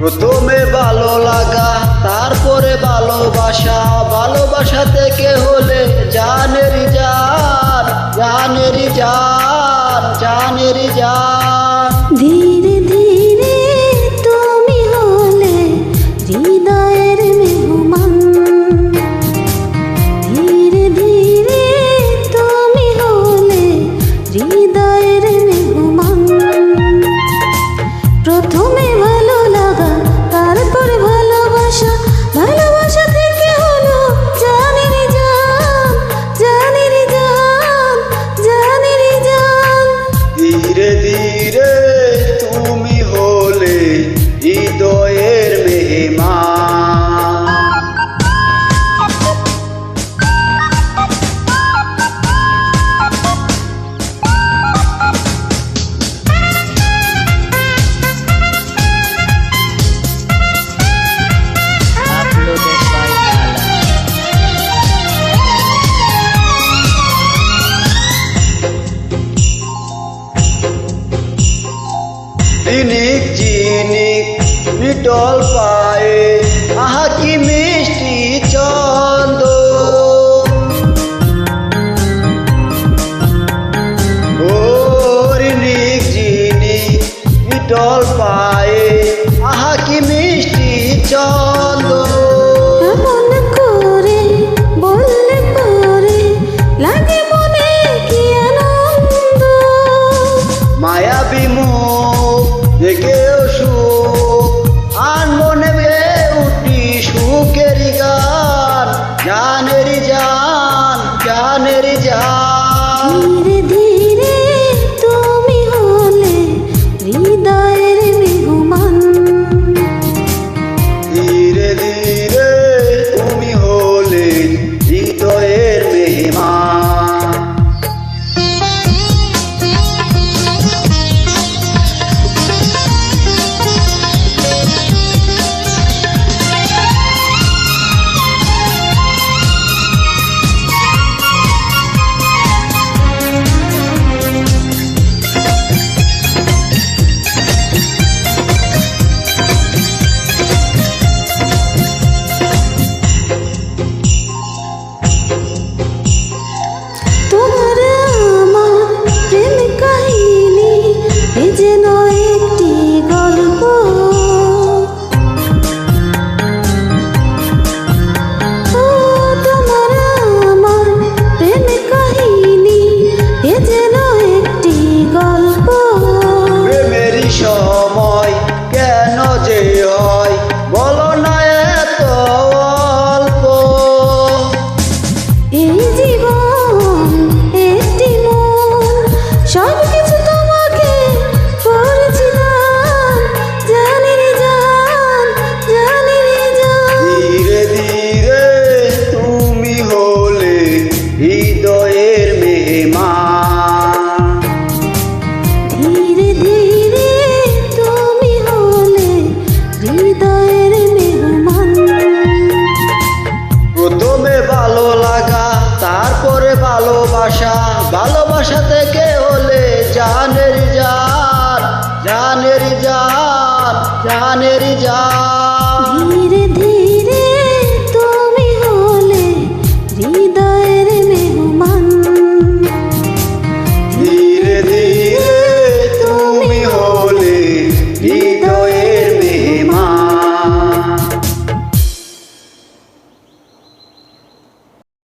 প্রথমে ভালো লাগা, তারপরে ভালোবাসা, ভালোবাসা থেকে হলে জানের জান, জানের জান, জানের জান। ধীরে ধীরে তুমি হলে হৃদয়ের মেহমান, ধীরে ধীরে তুমি হলে হৃদয়ের মেহমান। প্রথমে ভালো লাগা, তারপরে ভালোবাসা, ভালোবাসা থেকে হলো জানের জান, জানের জান, জানের জান। ধীরে ধীরে তুমি হলে হৃদয়ের মেহমান। Uploaded by Ala. ঝিনিক ঝিনিক বিটল পায়ে, আহা কি মিষ্টি চন্দ। ও ঝিনিক ঝিনিক বিটল পায়ে, আহা কি মিষ্টি চন্দ। এমন করে বললে পরে লাগে মনে কি আনন্দ। মায়াবী মুখ দেখেও সুখ, আর মনে উঠি সুখের গান, জানের জান, জানের জান। ধীরে ধীরে তুমি হলে হৃদয়ের মেহমান, ধীরে ধীরে তুমি হলে হৃদয়ের মেহমান। তোমার আমার প্রেম কাহিনী এ যেন একটি গল্প। ও তোমার আমার প্রেম কাহিনী এ যেন একটি গল্প। প্রেমেরই সময় কেন যে হয়, বলো না এত অল্প। এই জীবন একটি মন, সব কিছু তোমাকে করেছি দান, জানের জান, জানের জান। ধীরে ধীরে তুমি হলে হৃদয়ের মেহমান। ধীরে ধীরে তুমি হলে হৃদয়ের মেহমান। প্রথমে ভালো লাগা, তারপরে ভালোবাসা, ভালোবাসা থেকে হলে জানের জান, জানের জান, জানের জান। ধীরে ধীরে তুমি হলে হৃদয়ের মেহমান, ধীরে ধীরে